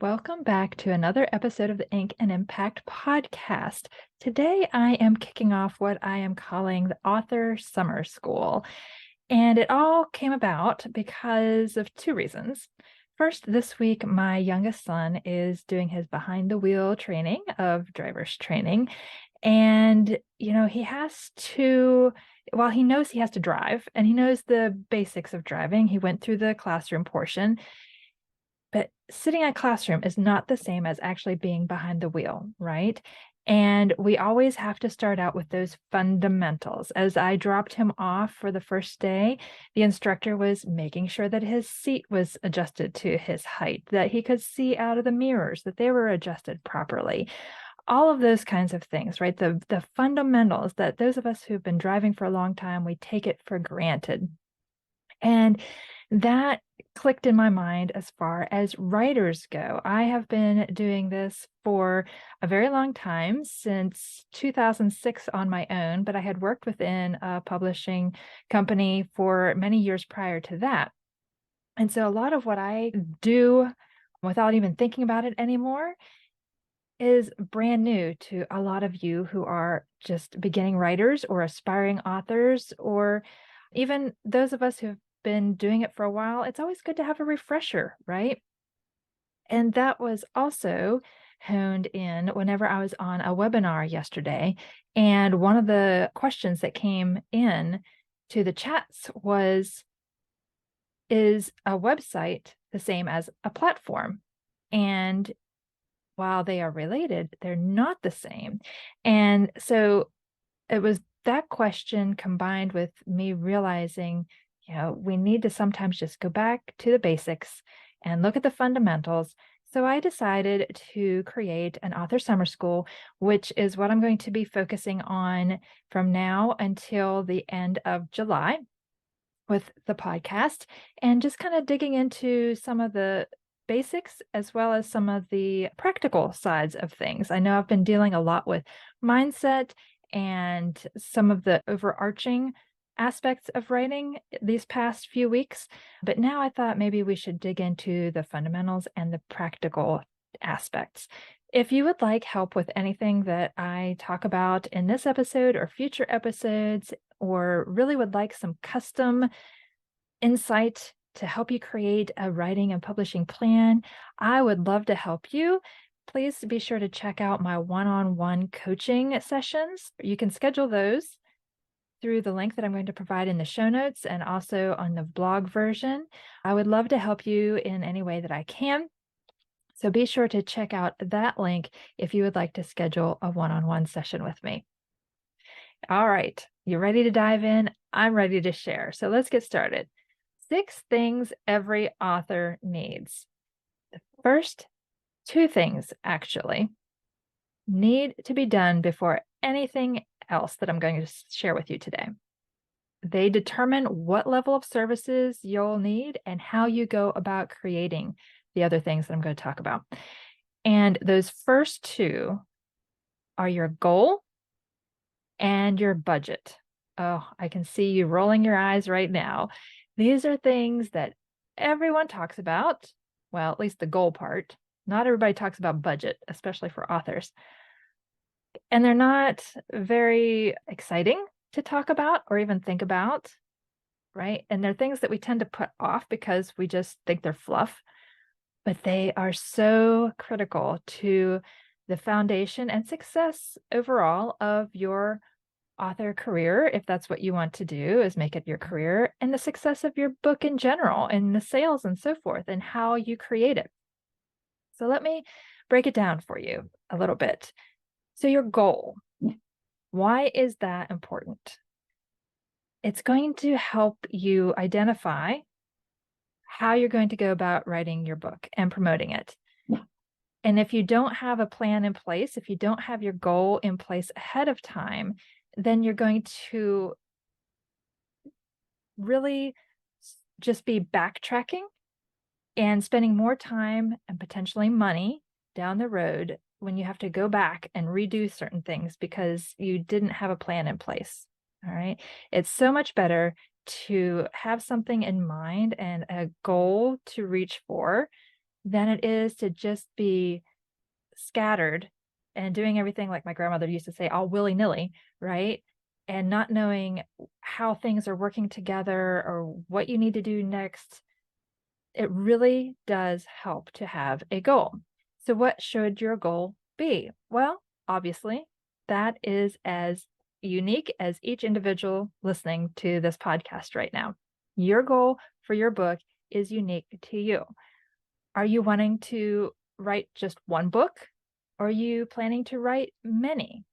Welcome back to another episode of the Ink and Impact podcast. Today, I am kicking off what I am calling the Author Summer School. And it all came about because of two reasons. First, this week, my youngest son is doing his behind the wheel training of driver's training. And, he has to, while he knows he has to drive and he knows the basics of driving, he went through the classroom portion. But sitting in a classroom is not the same as actually being behind the wheel, right? And we always have to start out with those fundamentals. As I dropped him off for the first day, the instructor was making sure that his seat was adjusted to his height, that he could see out of the mirrors, that they were adjusted properly. All of those kinds of things, right? The fundamentals that those of us who've been driving for a long time, we take it for granted. And that clicked in my mind as far as writers go. I have been doing this for a very long time, since 2006 on my own, but I had worked within a publishing company for many years prior to that. And so a lot of what I do without even thinking about it anymore is brand new to a lot of you who are just beginning writers or aspiring authors, or even those of us who've been doing it for a while. It's always good to have a refresher, right? And that was also honed in whenever I was on a webinar yesterday. And one of the questions that came in to the chats was, is a website the same as a platform? And while they are related, they're not the same. And so it was that question combined with me realizing, we need to sometimes just go back to the basics and look at the fundamentals. So I decided to create an author summer school, which is what I'm going to be focusing on from now until the end of July with the podcast, and just kind of digging into some of the basics as well as some of the practical sides of things. I know I've been dealing a lot with mindset and some of the overarching aspects of writing these past few weeks, but now I thought maybe we should dig into the fundamentals and the practical aspects. If you would like help with anything that I talk about in this episode or future episodes, or really would like some custom insight to help you create a writing and publishing plan, I would love to help you. Please be sure to check out my one-on-one coaching sessions. You can schedule those through the link that I'm going to provide in the show notes and also on the blog version. I would love to help you in any way that I can. So be sure to check out that link if you would like to schedule a one-on-one session with me. All right, you ready to dive in? I'm ready to share. So let's get started. 6 things every author needs. The first 2 things actually need to be done before anything else that I'm going to share with you today. They determine what level of services you'll need and how you go about creating the other things that I'm going to talk about. And those first 2 are your goal and your budget. Oh, I can see you rolling your eyes right now. These are things that everyone talks about. Well, at least the goal part. Not everybody talks about budget, especially for authors. And they're not very exciting to talk about or even think about, right? And they're things that we tend to put off because we just think they're fluff. But they are so critical to the foundation and success overall of your author career, if that's what you want to do, is make it your career, and the success of your book in general, and the sales and so forth, and how you create it. So let me break it down for you a little bit. So your goal, why is that important? It's going to help you identify how you're going to go about writing your book and promoting it. And if you don't have a plan in place, if you don't have your goal in place ahead of time, then you're going to really just be backtracking and spending more time and potentially money down the road when you have to go back and redo certain things because you didn't have a plan in place. All right. It's so much better to have something in mind and a goal to reach for than it is to just be scattered and doing everything, like my grandmother used to say, all willy-nilly, right? And not knowing how things are working together or what you need to do next. It really does help to have a goal. So what should your goal be? Well, obviously, that is as unique as each individual listening to this podcast right now. Your goal for your book is unique to you. Are you wanting to write just one book? Or are you planning to write many?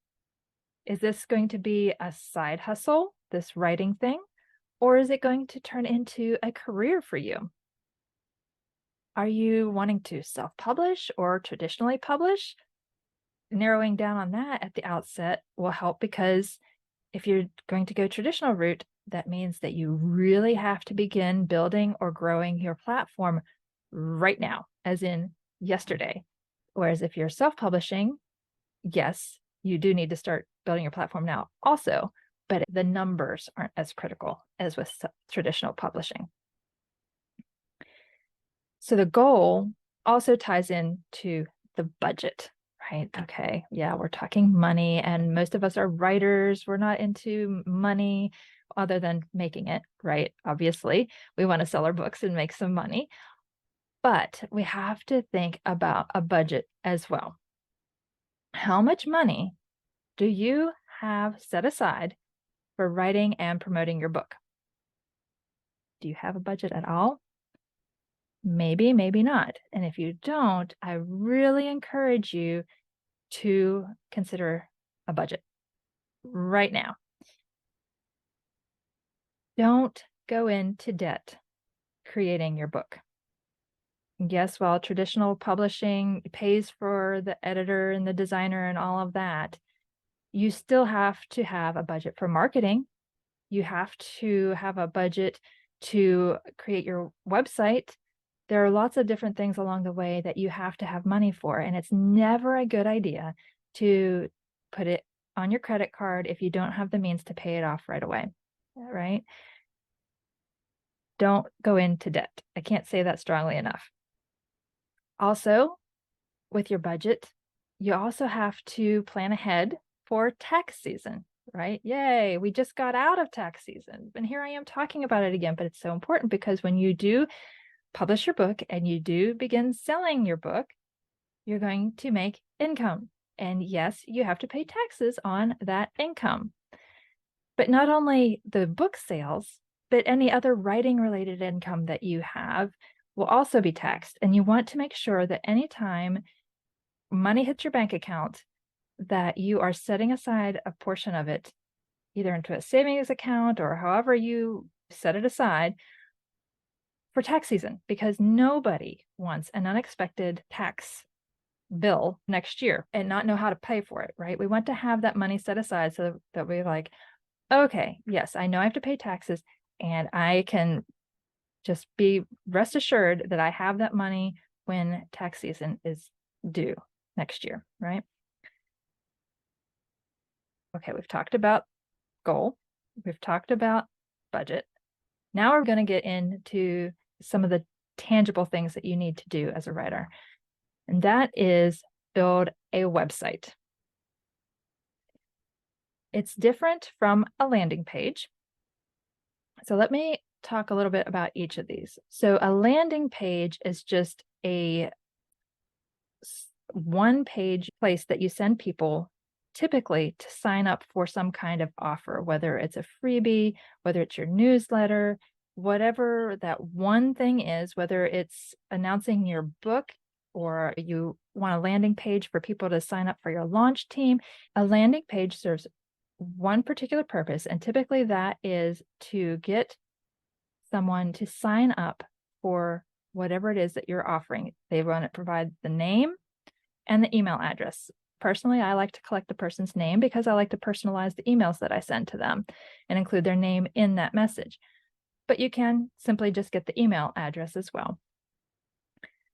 Is this going to be a side hustle, this writing thing? Or is it going to turn into a career for you? Are you wanting to self-publish or traditionally publish? Narrowing down on that at the outset will help, because if you're going to go traditional route, that means that you really have to begin building or growing your platform right now, as in yesterday. Whereas if you're self-publishing, yes, you do need to start building your platform now also, but the numbers aren't as critical as with traditional publishing. So the goal also ties into the budget, right? Okay, yeah, we're talking money, and most of us are writers. We're not into money other than making it, right? Obviously, we want to sell our books and make some money, but we have to think about a budget as well. How much money do you have set aside for writing and promoting your book? Do you have a budget at all? Maybe, maybe not. And if you don't, I really encourage you to consider a budget right now. Don't go into debt creating your book. Yes, while traditional publishing pays for the editor and the designer and all of that, you still have to have a budget for marketing. You have to have a budget to create your website. There are lots of different things along the way that you have to have money for, and it's never a good idea to put it on your credit card if you don't have the means to pay it off right away, right? Don't go into debt. I can't say that strongly enough. Also, with your budget, you also have to plan ahead for tax season, right? Yay, we just got out of tax season. And here I am talking about it again, but it's so important because when you do publish your book and you do begin selling your book, you're going to make income. And yes, you have to pay taxes on that income. But not only the book sales, but any other writing related income that you have will also be taxed. And you want to make sure that anytime money hits your bank account, that you are setting aside a portion of it, either into a savings account or however you set it aside for tax season, because nobody wants an unexpected tax bill next year and not know how to pay for it, right? We want to have that money set aside so that we're like, okay, yes, I know I have to pay taxes, and I can just be rest assured that I have that money when tax season is due next year, right? Okay, we've talked about goal. We've talked about budget. Now we're going to get into some of the tangible things that you need to do as a writer. And that is build a website. It's different from a landing page. So let me talk a little bit about each of these. So a landing page is just a one-page place that you send people typically to sign up for some kind of offer, whether it's a freebie, whether it's your newsletter, whatever that one thing is, whether it's announcing your book or you want a landing page for people to sign up for your launch team. A landing page serves one particular purpose, and typically that is to get someone to sign up for whatever it is that you're offering. They want to provide the name and the email address. Personally, I like to collect the person's name because I like to personalize the emails that I send to them and include their name in that message. But you can simply just get the email address as well.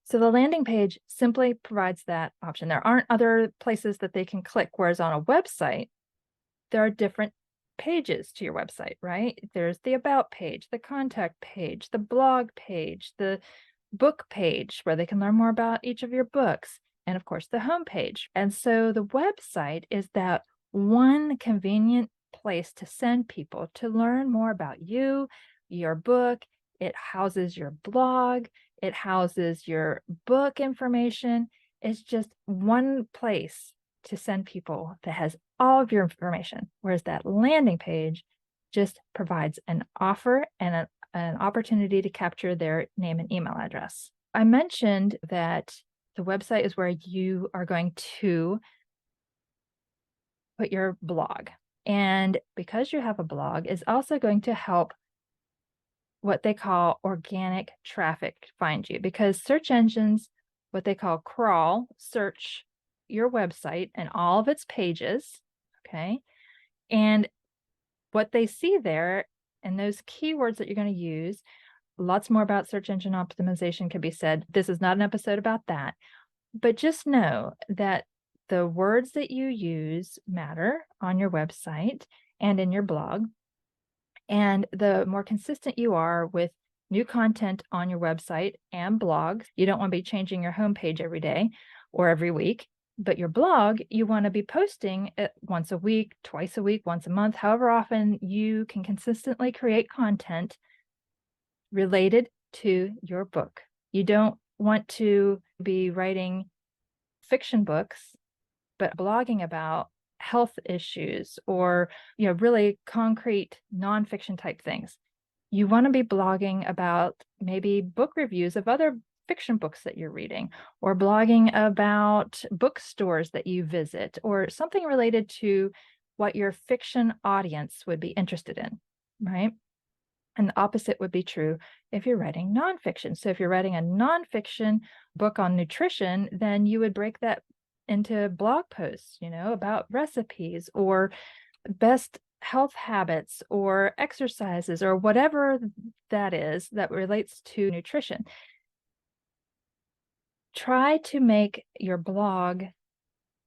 So the landing page simply provides that option. There aren't other places that they can click, whereas on a website, there are different pages to your website, right? There's the about page, the contact page, the blog page, the book page where they can learn more about each of your books, and of course the homepage. And so the website is that one convenient place to send people to learn more about you, your book. It houses your blog, it houses your book information. It's just one place to send people that has all of your information, whereas that landing page just provides an offer and an opportunity to capture their name and email address. I mentioned that the website is where you are going to put your blog. And because you have a blog, it's also going to help what they call organic traffic find you, because search engines, what they call crawl, search your website and all of its pages, okay? And what they see there and those keywords that you're going to use, lots more about search engine optimization can be said. This is not an episode about that, but just know that the words that you use matter on your website and in your blog. And the more consistent you are with new content on your website and blogs, you don't want to be changing your homepage every day or every week, but your blog, you want to be posting it once a week, twice a week, once a month, however often you can consistently create content related to your book. You don't want to be writing fiction books, but blogging about health issues or, really concrete nonfiction type things. You want to be blogging about maybe book reviews of other fiction books that you're reading, or blogging about bookstores that you visit, or something related to what your fiction audience would be interested in, right? And the opposite would be true if you're writing nonfiction. So if you're writing a nonfiction book on nutrition, then you would break that into blog posts, about recipes or best health habits or exercises or whatever that is that relates to nutrition. Try to make your blog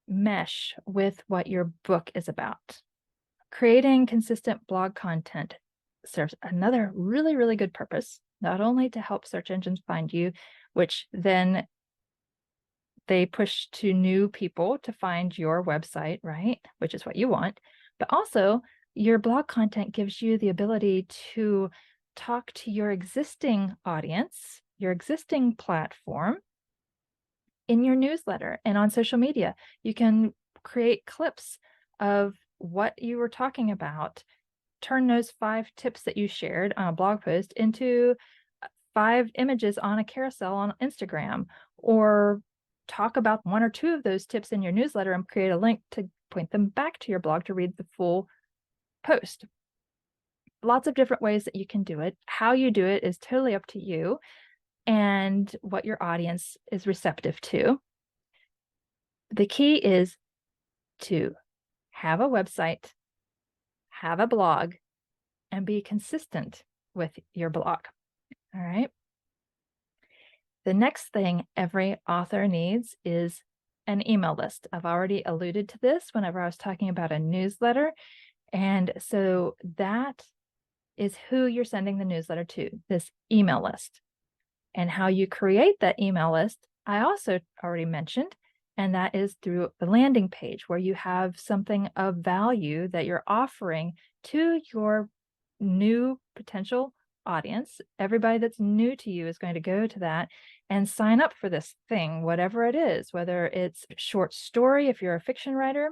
mesh with what your book is about. Creating consistent blog content serves another really, really good purpose, not only to help search engines find you, which then they push to new people to find your website, right? Which is what you want. But also, your blog content gives you the ability to talk to your existing audience, your existing platform in your newsletter and on social media. You can create clips of what you were talking about, turn those 5 tips that you shared on a blog post into 5 images on a carousel on Instagram, or talk about 1 or 2 of those tips in your newsletter and create a link to point them back to your blog to read the full post. Lots of different ways that you can do it. How you do it is totally up to you and what your audience is receptive to. The key is to have a website, have a blog, and be consistent with your blog. All right. The next thing every author needs is an email list. I've already alluded to this whenever I was talking about a newsletter. And so that is who you're sending the newsletter to, this email list. And how you create that email list, I also already mentioned, and that is through the landing page where you have something of value that you're offering to your new potential audience. Everybody that's new to you is going to go to that and sign up for this thing, whatever it is, whether it's a short story, if you're a fiction writer,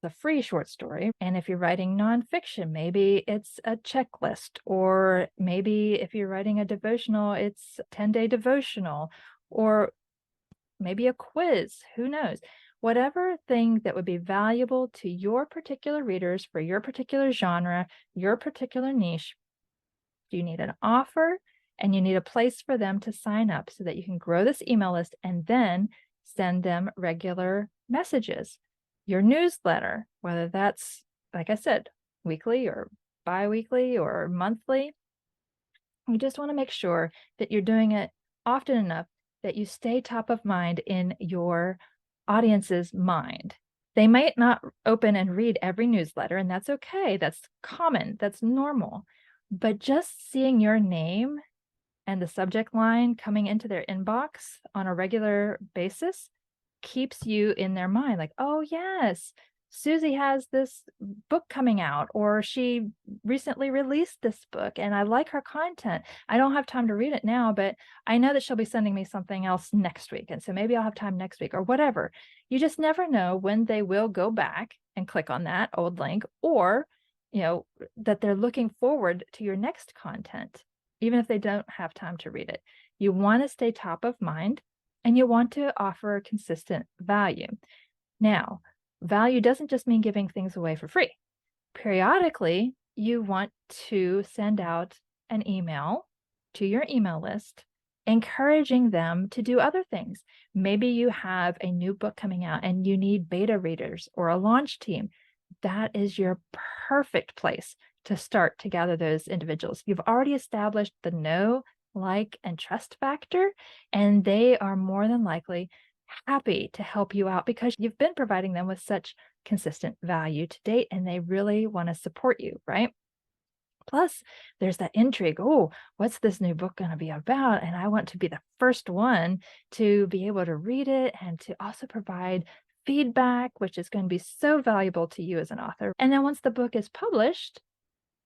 a free short story. And if you're writing nonfiction, maybe it's a checklist, or maybe if you're writing a devotional, it's a 10-day devotional, or maybe a quiz, who knows? Whatever thing that would be valuable to your particular readers for your particular genre, your particular niche, you need an offer and you need a place for them to sign up so that you can grow this email list and then send them regular messages. Your newsletter, whether that's, like I said, weekly or bi-weekly or monthly, you just want to make sure that you're doing it often enough that you stay top of mind in your audience's mind. They might not open and read every newsletter, and that's okay. That's common. That's normal. But just seeing your name and the subject line coming into their inbox on a regular basis keeps you in their mind, like, oh yes, Susie has this book coming out, or she recently released this book and I like her content. I don't have time to read it now, but I know that she'll be sending me something else next week, and so maybe I'll have time next week or whatever. You just never know when they will go back and click on that old link, or that they're looking forward to your next content, even if they don't have time to read it. You want to stay top of mind, and you want to offer consistent value. Now, value doesn't just mean giving things away for free. Periodically, you want to send out an email to your email list, encouraging them to do other things. Maybe you have a new book coming out and you need beta readers or a launch team. That is your perfect place to start to gather those individuals. You've already established the know, like, and trust factor, and they are more than likely happy to help you out because you've been providing them with such consistent value to date, and they really want to support you, right? Plus, there's that intrigue. Oh, what's this new book going to be about? And I want to be the first one to be able to read it and to also provide feedback, which is going to be so valuable to you as an author. And then once the book is published,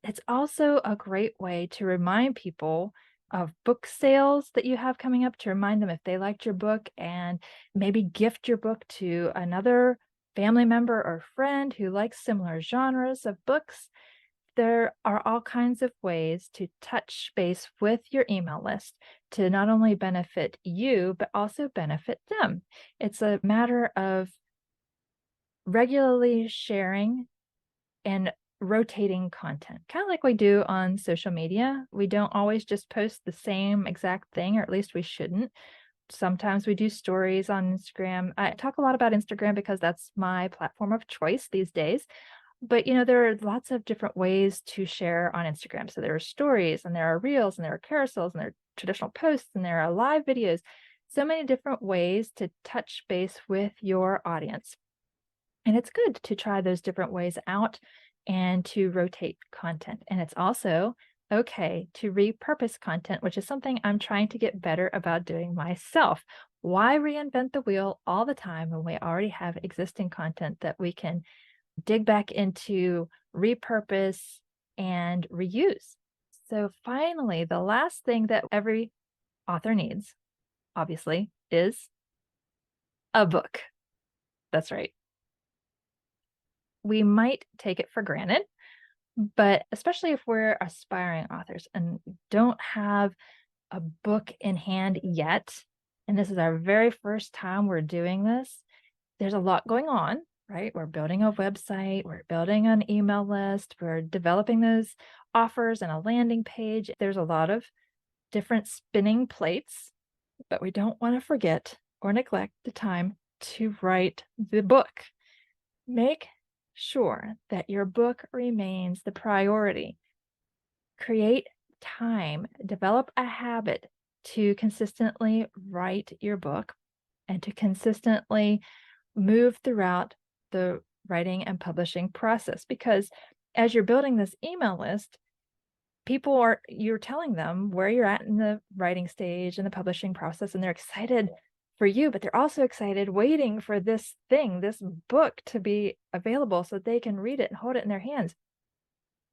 it's also a great way to remind people of book sales that you have coming up, to remind them if they liked your book, and maybe gift your book to another family member or friend who likes similar genres of books. There are all kinds of ways to touch base with your email list to not only benefit you, but also benefit them. It's a matter of regularly sharing and rotating content, kind of like we do on social media. We don't always just post the same exact thing, or at least we shouldn't. Sometimes we do stories on Instagram. I talk a lot about Instagram because that's my platform of choice these days. But there are lots of different ways to share on Instagram. So there are stories, and there are reels, and there are carousels, and there are traditional posts, and there are live videos. So many different ways to touch base with your audience. And it's good to try those different ways out and to rotate content. And it's also okay to repurpose content, which is something I'm trying to get better about doing myself. Why reinvent the wheel all the time when we already have existing content that we can dig back into, repurpose, and reuse? So finally, the last thing that every author needs, obviously, is a book. That's right. We might take it for granted, but especially if we're aspiring authors and don't have a book in hand yet, and this is our very first time we're doing this, there's a lot going on, right? We're building a website, we're building an email list, we're developing those offers and a landing page. There's a lot of different spinning plates, but we don't want to forget or neglect the time to write the book. Make sure that your book remains the priority. Create time, develop a habit to consistently write your book and to consistently move throughout the writing and publishing process. Because as you're building this email list, you're telling them where you're at in the writing stage and the publishing process, and they're excited for you, but they're also excited waiting for this book to be available so they can read it and hold it in their hands.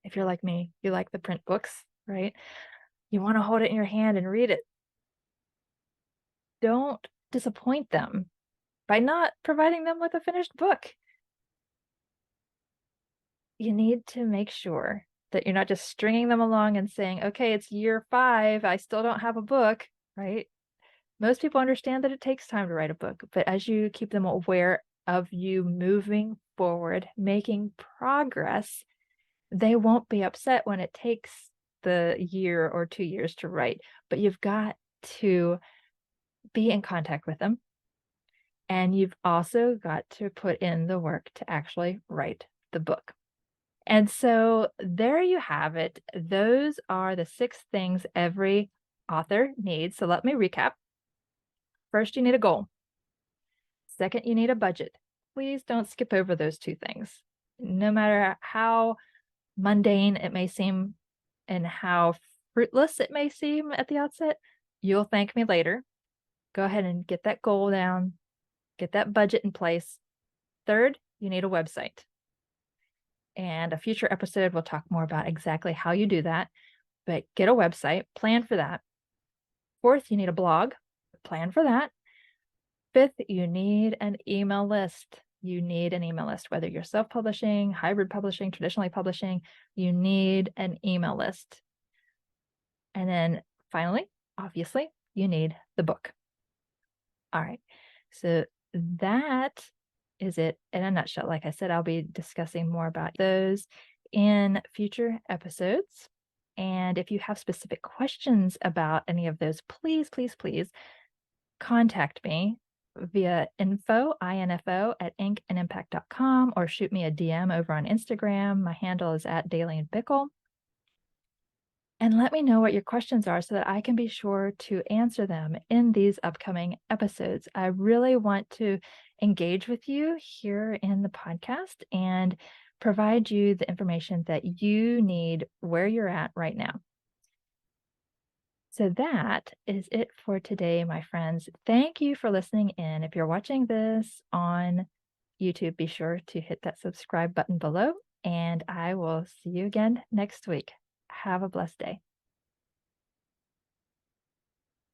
If you're like me, you like the print books, right? You want to hold it in your hand and read it. Don't disappoint them by not providing them with a finished book. You need to make sure that you're not just stringing them along and saying, okay, it's year 5, I still don't have a book, right? Most people understand that it takes time to write a book, but as you keep them aware of you moving forward, making progress, they won't be upset when it takes the year or 2 years to write. But you've got to be in contact with them. And you've also got to put in the work to actually write the book. And so there you have it. Those are the 6 things every author needs. So let me recap. First, you need a goal. Second, you need a budget. Please don't skip over those 2 things. No matter how mundane it may seem and how fruitless it may seem at the outset, you'll thank me later. Go ahead and get that goal down, get that budget in place. Third, you need a website. And a future episode will talk more about exactly how you do that, but get a website, plan for that. Fourth, you need a blog, plan for that. Fifth, you need an email list. You need an email list, whether you're self-publishing, hybrid publishing, traditionally publishing, you need an email list. And then finally, obviously, you need the book. All right. So that is it in a nutshell. Like I said, I'll be discussing more about those in future episodes. And if you have specific questions about any of those, please, please, please contact me via info at inkанdimpact.com, or shoot me a DM over on Instagram. My handle is at @DailyandPickle. And let me know what your questions are so that I can be sure to answer them in these upcoming episodes. I really want to engage with you here in the podcast and provide you the information that you need where you're at right now. So that is it for today, my friends. Thank you for listening in. If you're watching this on YouTube, be sure to hit that subscribe button below, and I will see you again next week. Have a blessed day.